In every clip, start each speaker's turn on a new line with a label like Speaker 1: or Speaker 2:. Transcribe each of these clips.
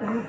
Speaker 1: Yang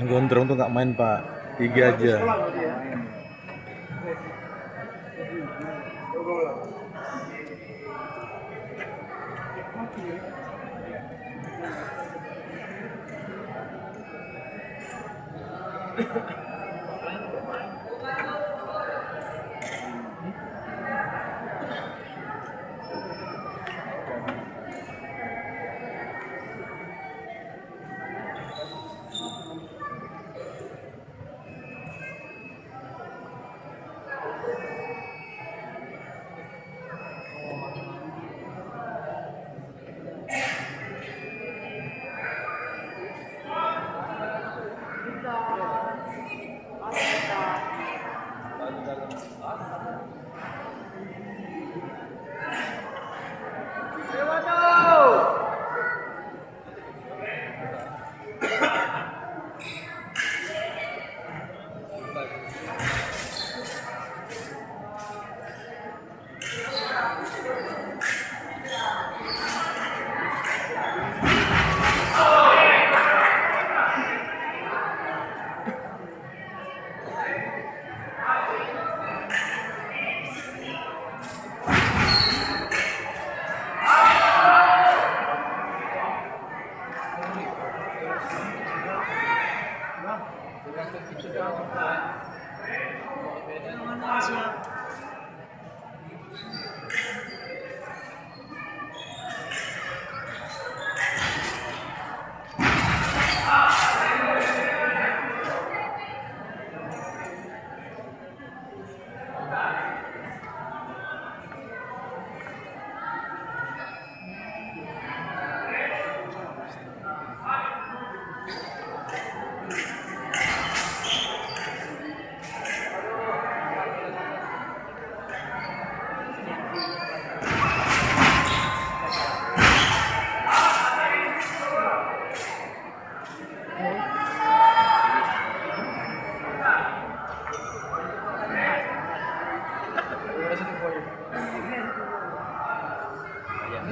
Speaker 1: gondrong tuh nggak main Pak, 3 aja.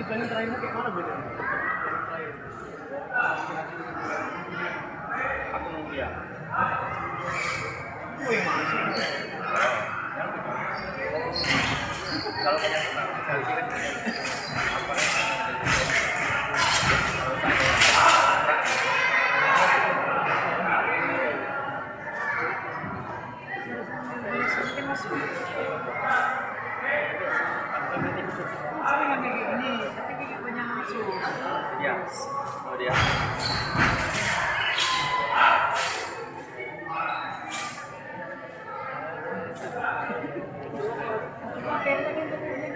Speaker 2: Planning terakhirnya kayak mana beda?
Speaker 3: Aku nunggu dia.
Speaker 2: Oh yang masuk.
Speaker 3: Kalau banyak selfie kan
Speaker 2: Sering ngambil kayak gini, tapi kayak banyak masuk.
Speaker 3: ya. Oh dia.
Speaker 2: Kayaknya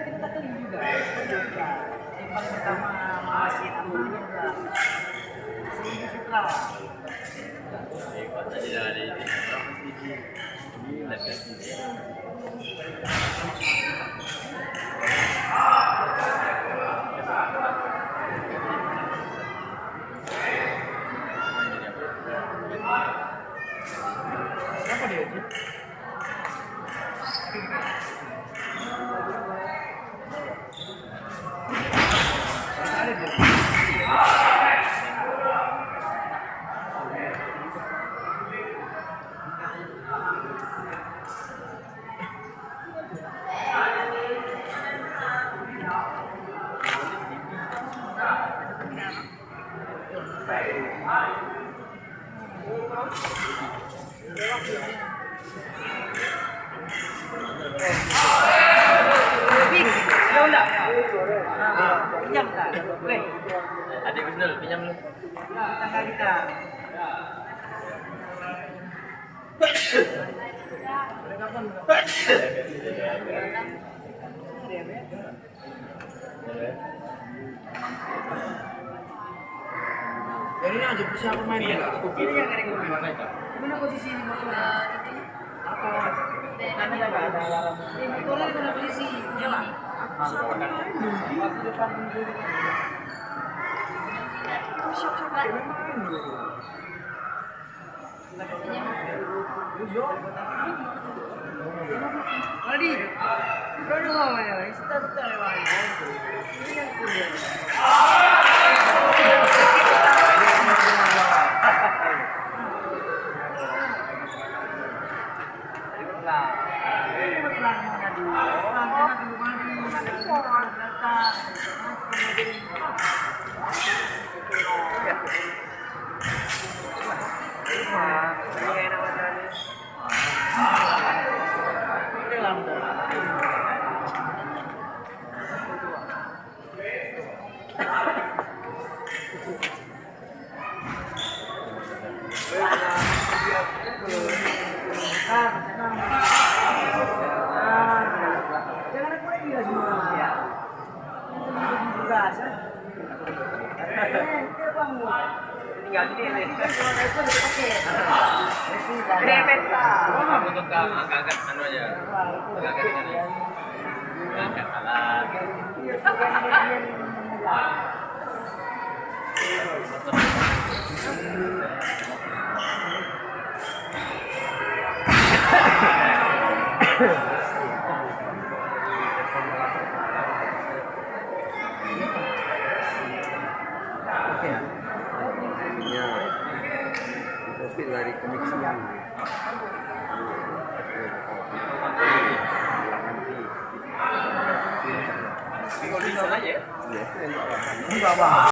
Speaker 2: kita keli juga. Yang paling pertama masih itu Sehingga Fitra.
Speaker 3: Hebat aja dari ini. Gila kan.
Speaker 2: Berapa dia sih? Ada dia. Jauh enggak? Pinjam tak? Boleh?
Speaker 3: Adik Wisnul pinjam lu.
Speaker 2: Tangga kita. Boleh kapan? Jadi ini aja persiapan main
Speaker 3: Iya,
Speaker 2: juga.
Speaker 3: aku kiri yang kering gimana itu?
Speaker 2: Gimana posisi ini motornya? Apa? Karena nggak ada alarm. Ini motornya di mana posisi? Jalan. Aku siapa main dulu? Waktu depan dulu. Siapa main dulu? Adi, kau ni mau mana? Kita lewat. Ini yang kuliah. Jangan aku lagi lah semua. Ya. Tinggal di sini.
Speaker 3: Aku tuh angkat anu aja. Angkat ini. Angkat alat.
Speaker 4: Kopi dari komik siang.
Speaker 3: Kalau di sana aja.
Speaker 4: Ya,
Speaker 2: Enggak, Bang.